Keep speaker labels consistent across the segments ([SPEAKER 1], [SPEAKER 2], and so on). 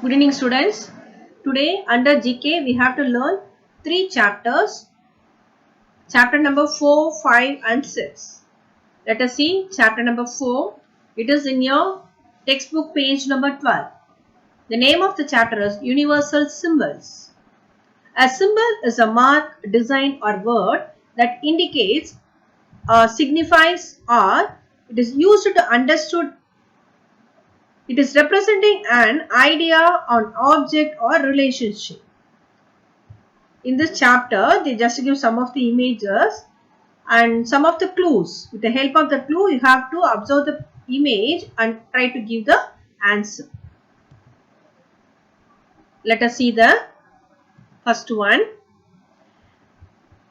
[SPEAKER 1] Good evening students. Today under GK we have to learn 3 chapters. Chapter number 4, 5 and 6. Let us see chapter number 4. It is in your textbook page number 12. The name of the chapter is Universal Symbols. A symbol is a mark, design or word that indicates or signifies or it is used to understood. It is representing an idea, an object or relationship. In this chapter, they just give some of the images and some of the clues. With the help of the clue, you have to observe the image and try to give the answer. Let us see the first one.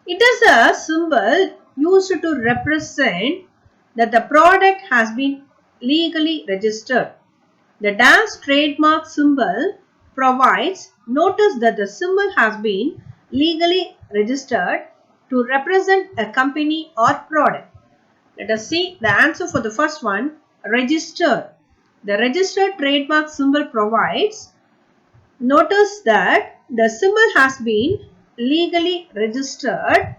[SPEAKER 1] It is a symbol used to represent that the product has been legally registered. The DAS trademark symbol provides notice that the symbol has been legally registered to represent a company or product. Let us see the answer for the first one. Registered. The registered trademark symbol provides notice that the symbol has been legally registered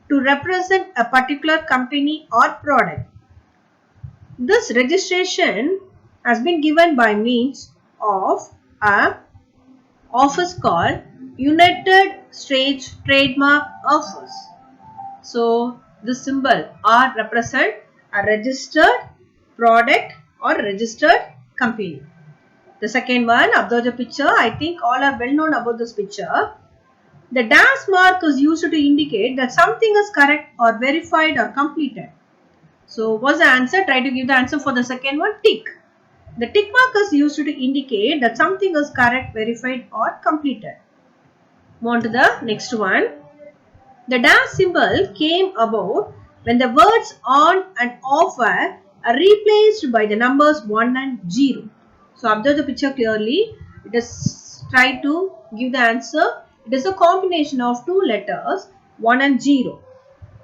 [SPEAKER 1] to represent a particular company or product. This registration has been given by means of a office called United States Trademark Office. So, this symbol R represent a registered product or registered company. The second one, observe the picture. I think all are well known about this picture. The dash mark is used to indicate that something is correct or verified or completed. So, what's the answer? Try to give the answer for the second one. Tick. The tick mark is used to indicate that something is correct, verified or completed. Move on to the next one. The dash symbol came about when the words on and off are replaced by the numbers 1 and 0. So, observe the picture clearly. It is try to give the answer. It is a combination of two letters 1 and 0.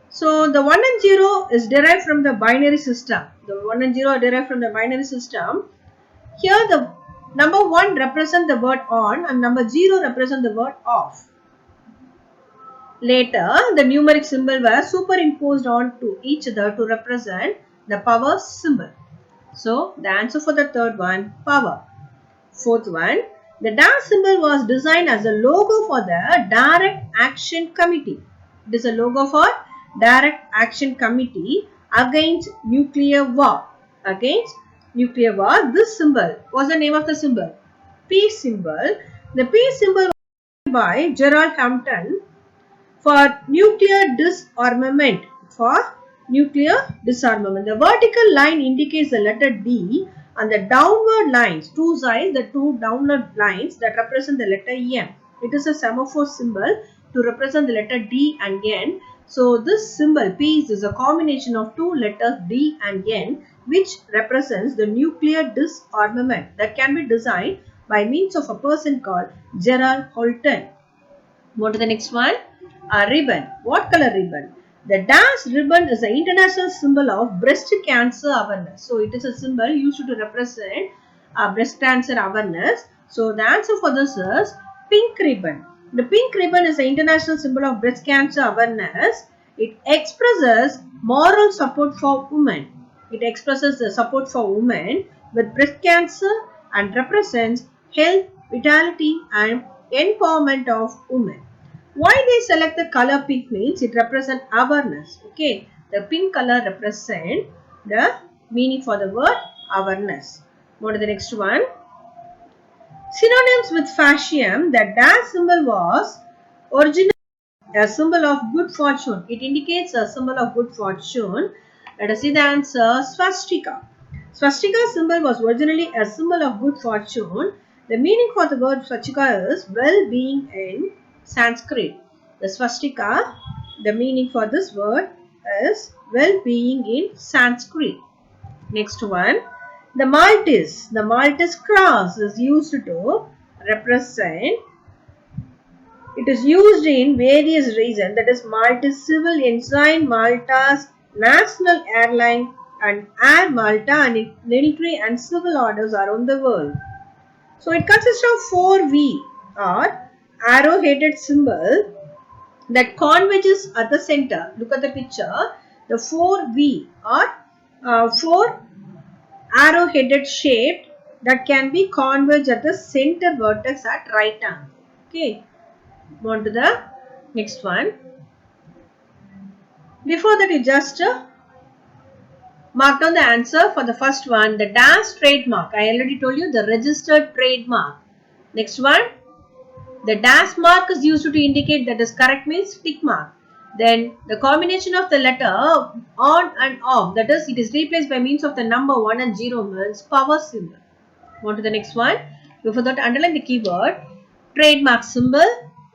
[SPEAKER 1] So, the 1 and 0 is derived from the binary system. The 1 and 0 are derived from the binary system. Here the number 1 represents the word on and number 0 represents the word off. Later, the numeric symbol were superimposed onto each other to represent the power symbol. So, the answer for the third one, power. Fourth one, the dash symbol was designed as a logo for the Direct Action Committee. It is a logo for Direct Action Committee against nuclear war. Against nuclear war, this symbol, what's the name of the symbol? Peace symbol. The peace symbol was by Gerald Hampton for nuclear disarmament. For nuclear disarmament. The vertical line indicates the letter D and the downward lines, two sides, the two downward lines that represent the letter M. It is a semaphore symbol to represent the letter D and N. So, this symbol peace is a combination of two letters D and N which represents the nuclear disarmament that can be designed by means of a person called Gerald Holton. Go to the next one. A ribbon. What color ribbon? The dash ribbon is an international symbol of breast cancer awareness. So, it is a symbol used to represent breast cancer awareness. So, the answer for this is pink ribbon. The pink ribbon is an international symbol of breast cancer awareness. It expresses moral support for women. It expresses the support for women with breast cancer and represents health, vitality and empowerment of women. Why they select the color pink means it represents awareness. Okay, the pink color represents the meaning for the word awareness. Go to the next one. Synonyms with fascium. The dash symbol was originally a symbol of good fortune. It indicates a symbol of good fortune. Let us see the answer. Swastika. Swastika symbol was originally a symbol of good fortune. The meaning for the word swastika is well-being in Sanskrit. The swastika, the meaning for this word is well-being in Sanskrit. Next one, the Maltese. The Maltese cross is used to represent. It is used in various reasons, that is Maltese Civil Ensign, Malta's National Airline and Air Malta and military and civil orders around the world. So it consists of 4V or arrow-headed symbol that converges at the center. Look at the picture. The 4V or 4 arrow-headed shape that can be converged at the center vertex at right angle. Okay. Move on to the next one. Before that, you just mark down the answer for the first one. The dash trademark. I already told you the registered trademark. Next one. The dash mark is used to indicate that is correct means tick mark. Then the combination of the letter on and off, that is it is replaced by means of the number 1 and 0 means power symbol. On to the next one. Before that, underline the keyword trademark symbol,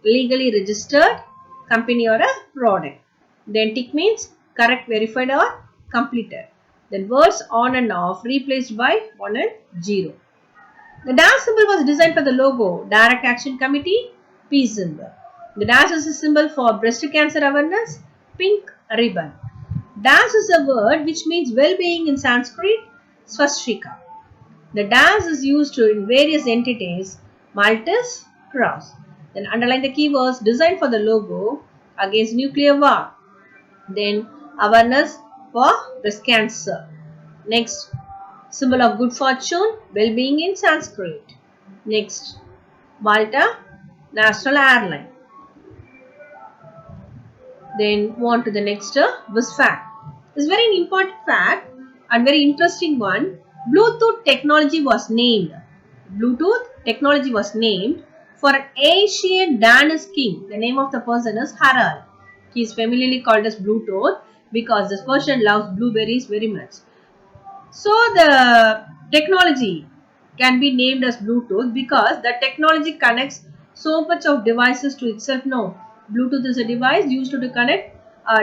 [SPEAKER 1] legally registered, company or a product. Then tick means correct, verified or completed. Then words on and off replaced by 1 and 0. The dash symbol was designed for the logo, Direct Action Committee, P symbol. The dash is a symbol for breast cancer awareness, pink ribbon. Dash is a word which means well-being in Sanskrit, swastika. The dash is used in various entities, Maltese, cross. Then underline the keywords designed for the logo against nuclear war. Then awareness for breast cancer. Next, symbol of good fortune, well-being in Sanskrit. Next, Malta National Airline. Then move on to the next this fact. This is very important fact and very interesting one. Bluetooth technology was named. Bluetooth technology was named for an ancient Danish king. The name of the person is Harald. He is familiarly called as Bluetooth because this person loves blueberries very much. So the technology can be named as Bluetooth because the technology connects so much of devices to itself. No, Bluetooth is a device used to connect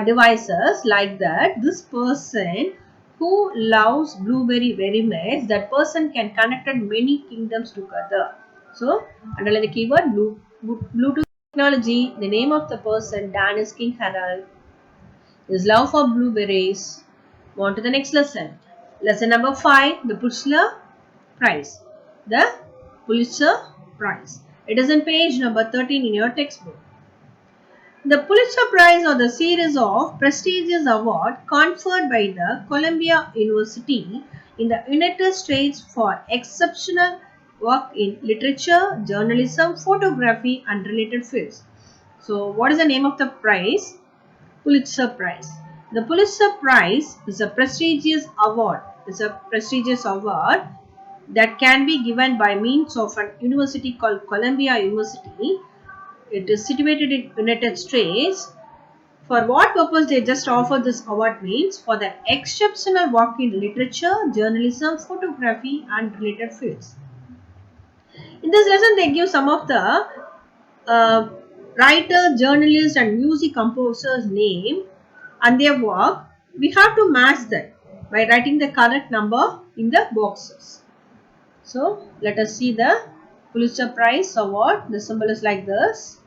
[SPEAKER 1] devices like that. This person who loves blueberry very much, that person can connect many kingdoms together. So underline the keyword Bluetooth technology. The name of the person, Danish King Harald. His love for blueberries. On to the next lesson. Lesson number 5, the Pulitzer Prize. The Pulitzer Prize. It is in page number 13 in your textbook. The Pulitzer Prize or the series of prestigious award conferred by the Columbia University in the United States for exceptional work in literature, journalism, photography and related fields. So, what is the name of the prize? Pulitzer Prize. The Pulitzer Prize is a prestigious award. It's a prestigious award that can be given by means of an university called Columbia University. It is situated in United States. For what purpose they just offer this award means for the exceptional work in literature, journalism, photography and related fields. In this lesson they give some of the writer, journalist and music composer's name and their work. We have to match that by writing the correct number in the boxes. So let us see the Pulitzer Prize award. The symbol is like this.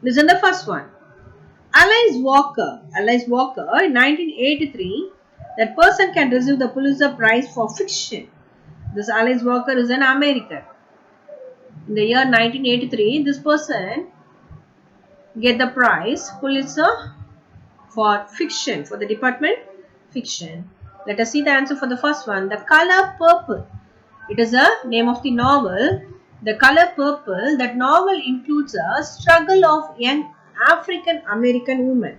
[SPEAKER 1] Listen the first one. Alice Walker in 1983, that person can receive the Pulitzer Prize for fiction. This Alice Walker is an American. In the year 1983, this person get the prize Pulitzer for fiction, for the department fiction. Let us see the answer for the first one. The Color Purple. It is a name of the novel. The Color Purple. That novel includes a struggle of young African American women.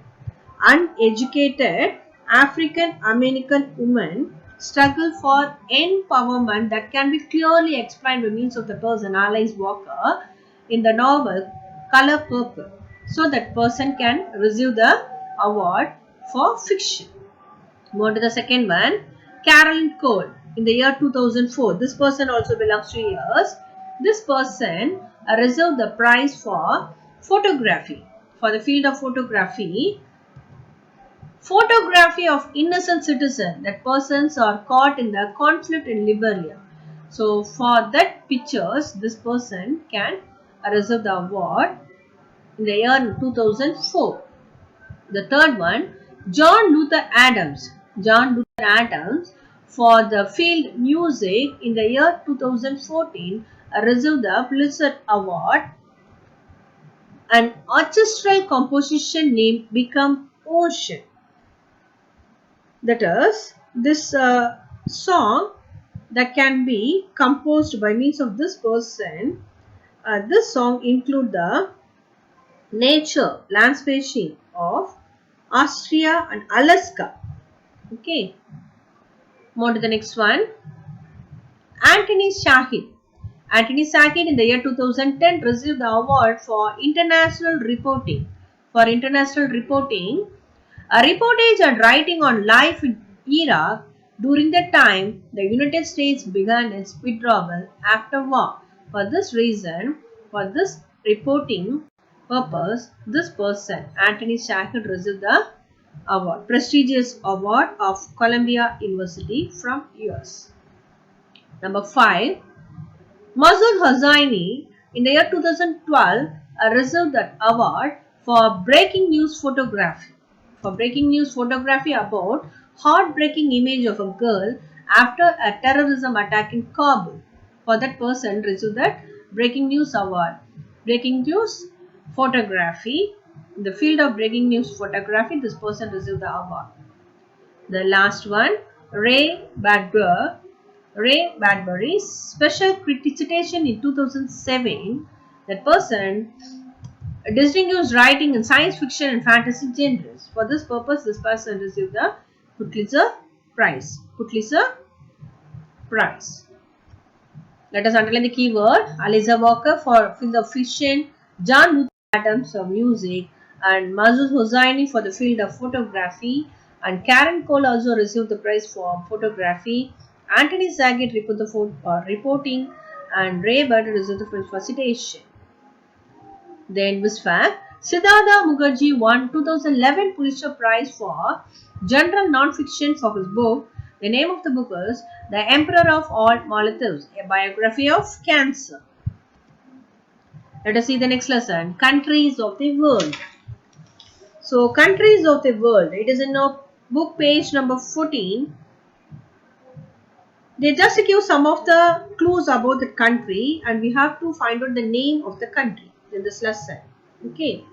[SPEAKER 1] Uneducated African American women struggle for empowerment that can be clearly explained by means of the person Alice Walker in the novel Color Purple. So that person can receive the award for fiction. Move on to the second one. Carolyn Cole in the year 2004. This person also belongs to years. This person received the prize for photography. For the field of photography of innocent citizen, that persons are caught in the conflict in Liberia. So for that pictures, this person can receive the award in the year 2004. The third one, John Luther Adams for the field music in the year 2014 received the Pulitzer Award. An orchestral composition named Become Ocean. That is, this song that can be composed by means of this person. This song include the nature landscaping of Austria and Alaska. Okay, more to the next one. Anthony Shahid. Anthony Shahid in the year 2010 received the award for international reporting. For international reporting, a reportage and writing on life in Iraq during the time the United States began its withdrawal after war. For this reason, for this reporting purpose, this person, Anthony Shahid, received the award, prestigious award of Columbia University from US. Number 5. Masood Hosseini in the year 2012 received that award for breaking news photography. For breaking news photography about heartbreaking image of a girl after a terrorism attack in Kabul. For that person received that breaking news award. Breaking news photography. In the field of breaking news photography, this person received the award. The last one, Ray Bradbury's special citation in 2007. That person distinguished writing in science fiction and fantasy genres. For this purpose, this person received the Pulitzer Prize. Pulitzer Prize. Let us underline the keyword. Aliza Walker for field of fiction, John Luther Adams for music, and Masood Hosseini for the field of photography, and Karen Cole also received the prize for photography. Anthony Shahid reporting, and Ray Bradbury received the prize for citation. Then this fact, Siddhartha Mukherjee won 2011 Pulitzer Prize for general non-fiction for his book. The name of the book is The Emperor of All Maldives, a biography of cancer. Let us see the next lesson, countries of the world. So, countries of the world, it is in our book page number 14. They just give some of the clues about the country and we have to find out the name of the country in this lesson. Okay,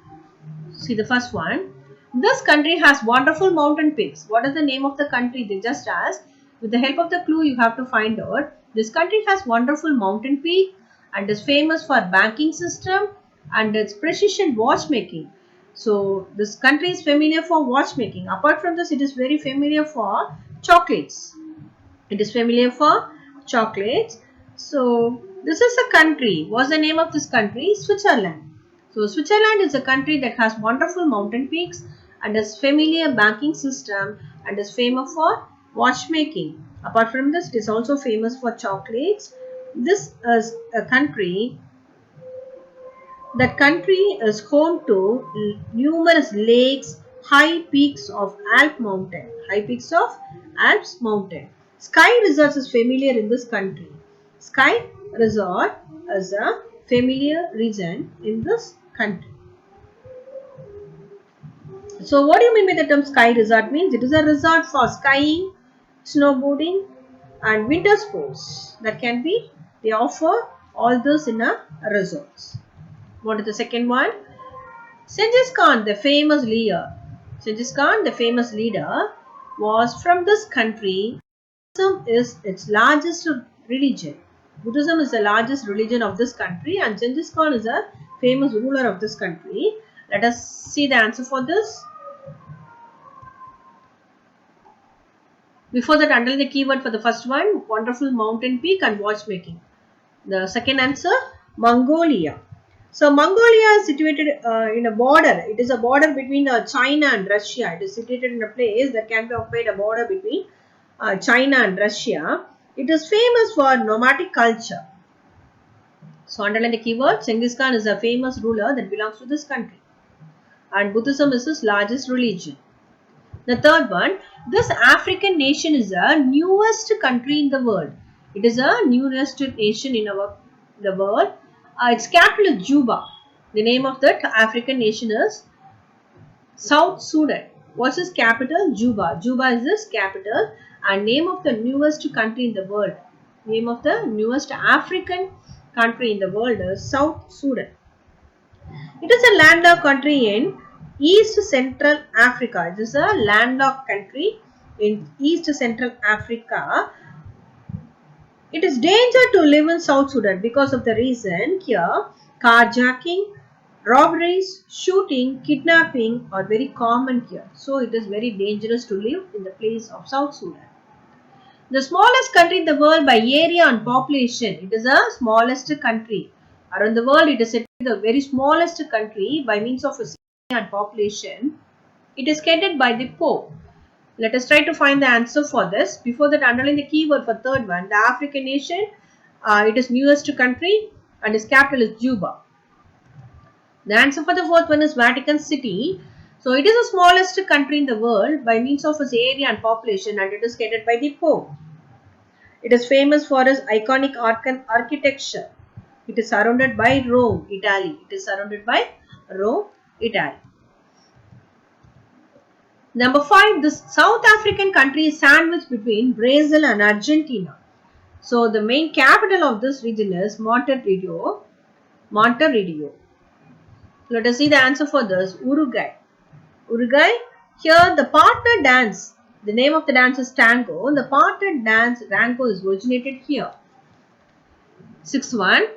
[SPEAKER 1] see the first one. This country has wonderful mountain peaks. What is the name of the country? They just asked. With the help of the clue, you have to find out. This country has wonderful mountain peak and is famous for banking system and its precision watchmaking. So, this country is familiar for watchmaking. Apart from this, it is very familiar for chocolates. It is familiar for chocolates. So, this is a country. What's the name of this country? Switzerland. So, Switzerland is a country that has wonderful mountain peaks and has familiar banking system and is famous for watchmaking. Apart from this, it is also famous for chocolates. This is a country. That country is home to numerous lakes, high peaks of Alps mountain. High peaks of Alps mountain. Ski resorts is familiar in this country. Ski resort is a familiar region in this country. So, what do you mean by the term ski resort? Means it is a resort for skiing, snowboarding, and winter sports. That can be, they offer all this in a resort. What is the second one? Genghis Khan, the famous leader. Genghis Khan, the famous leader, was from this country. Buddhism is its largest religion. Buddhism is the largest religion of this country and Genghis Khan is a famous ruler of this country. Let us see the answer for this. Before that, underline the keyword for the first one, wonderful mountain peak and watchmaking. The second answer, Mongolia. So, Mongolia is situated in a border. It is a border between China and Russia. It is situated in a place that can be occupied a border between China and Russia. It is famous for nomadic culture. So, underline the keyword. Genghis Khan is a famous ruler that belongs to this country. And Buddhism is his largest religion. The third one, this African nation is the newest country in the world. It is a newest nation in the world. Its capital is Juba. The name of that African nation is South Sudan. What's its capital? Juba. Juba is its capital, and name of the newest country in the world. Name of the newest African country in the world is South Sudan. It is a landlocked country in East Central Africa. It is a landlocked country in East Central Africa. It is danger to live in South Sudan because of the reason here carjacking, robberies, shooting, kidnapping are very common here. So it is very dangerous to live in the place of South Sudan. The smallest country in the world by area and population. It is the smallest country. Around the world, it is said to be the very smallest country by means of its area and population. It is headed by the Pope. Let us try to find the answer for this. Before that, underline the keyword for third one. The African nation, it is newest country and its capital is Juba. The answer for the fourth one is Vatican City. So it is the smallest country in the world by means of its area and population, and it is headed by the Pope. It is famous for its iconic architecture. It is surrounded by Rome, Italy. It is surrounded by Rome, Italy. Number 5, the South African country is sandwiched between Brazil and Argentina. So the main capital of this region is Montevideo. Let us see the answer for this. Uruguay. Here the partner dance. The name of the dance is tango. The partner dance tango is originated here. Sixth one.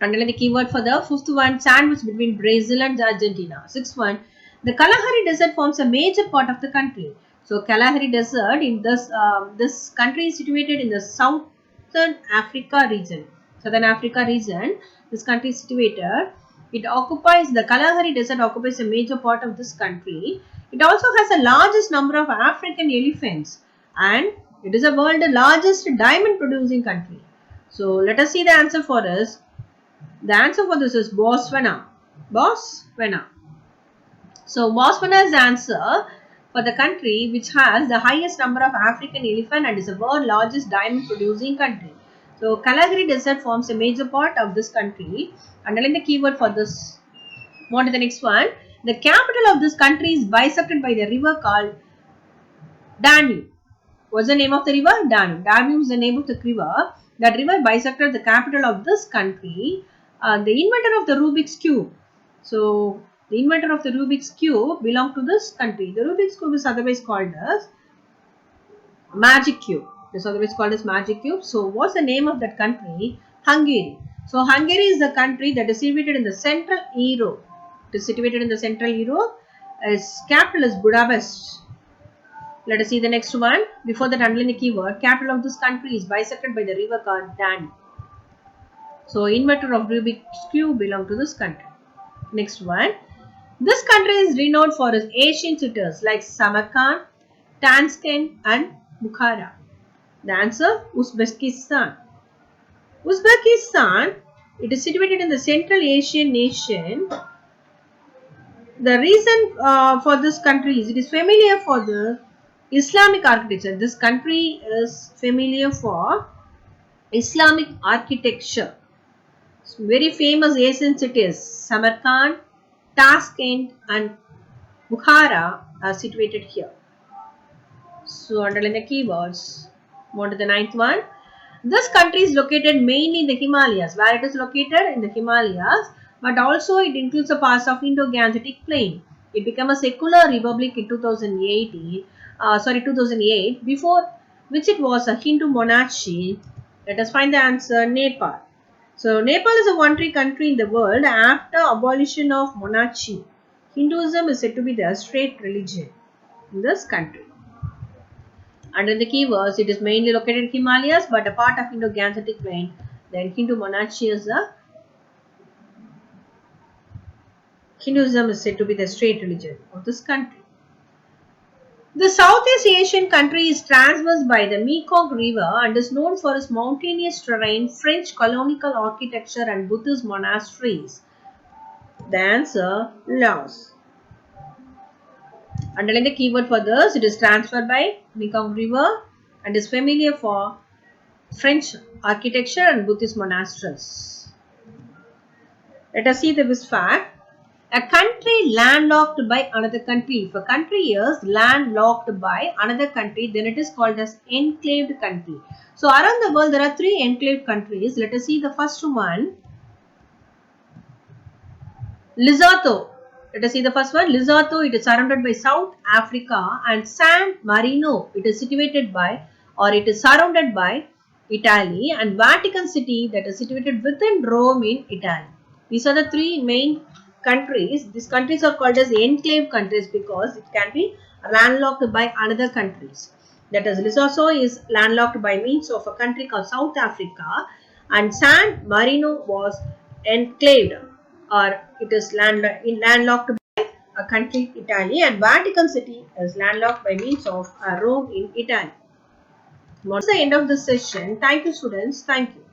[SPEAKER 1] Underline the keyword for the fifth one. Sandwich between Brazil and Argentina. Sixth one. The Kalahari Desert forms a major part of the country. So Kalahari Desert in this country is situated in the Southern Africa region. This country is situated. It occupies the Kalahari Desert occupies a major part of this country. It also has the largest number of African elephants, and it is the world's largest diamond producing country. So let us see the answer for us. The answer for this is Botswana. So Botswana is the answer for the country which has the highest number of African elephant and is the world's largest diamond producing country. So Kalahari Desert forms a major part of this country. Underline the keyword for this. On to the next one. The capital of this country is bisected by the river called Danube. What's the name of the river? Danube. Danube is the name of the river. That river bisected the capital of this country. The inventor of the Rubik's Cube. So the inventor of the Rubik's Cube belonged to this country. The Rubik's Cube is otherwise called as Magic Cube. It is otherwise called as Magic Cube. So what's the name of that country? Hungary. So Hungary is the country that is situated in the Central Europe. It is situated in the Central Europe. Its capital is Budapest. Let us see the next one. Before that, underline the keyword. Capital of this country is bisected by the river called Danube. So inventor of Rubik's Cube belong to this country. Next one. This country is renowned for its ancient cities like Samarkand, Tashkent and Bukhara. The answer, Uzbekistan. Uzbekistan, it is situated in the Central Asian nation. The reason for this country is it is familiar for the Islamic architecture. This country is familiar for Islamic architecture. Very famous Asian cities, Samarkand, Tashkent and Bukhara are situated here. So underline the keywords. On to the ninth one. This country is located mainly in the Himalayas. Where it is located? In the Himalayas. But also it includes the parts of Indo-Gangetic Plain. It became a secular republic in 2008. Before which it was a Hindu monarchy. Let us find the answer. Nepal. So Nepal is a one-tree country in the world after abolition of monarchy. Hinduism is said to be the state religion in this country. Under the keywords, it is mainly located in Himalayas but a part of Indo-Gangetic Plain. Then Hinduism is said to be the state religion of this country. The Southeast Asian country is traversed by the Mekong River and is known for its mountainous terrain, French colonial architecture and Buddhist monasteries. The answer, Laos. Underline the keyword for this. It is transferred by Mekong River and is familiar for French architecture and Buddhist monasteries. Let us see this fact. A country landlocked by another country. If a country is landlocked by another country, then it is called as enclaved country. So around the world, there are 3 enclaved countries. Let us see the first one. Lesotho. Let us see the first one. Lesotho, it is surrounded by South Africa, and San Marino, it is situated by, or it is surrounded by Italy, and Vatican City, that is situated within Rome in Italy. These are the 3 main countries. These countries are called as enclave countries because it can be landlocked by another countries. That is, Lesotho is landlocked by means of a country called South Africa, and San Marino was enclaved, or it is landlocked by a country Italy, and Vatican City is landlocked by means of Rome in Italy. What's the end of this session? Thank you, students. Thank you.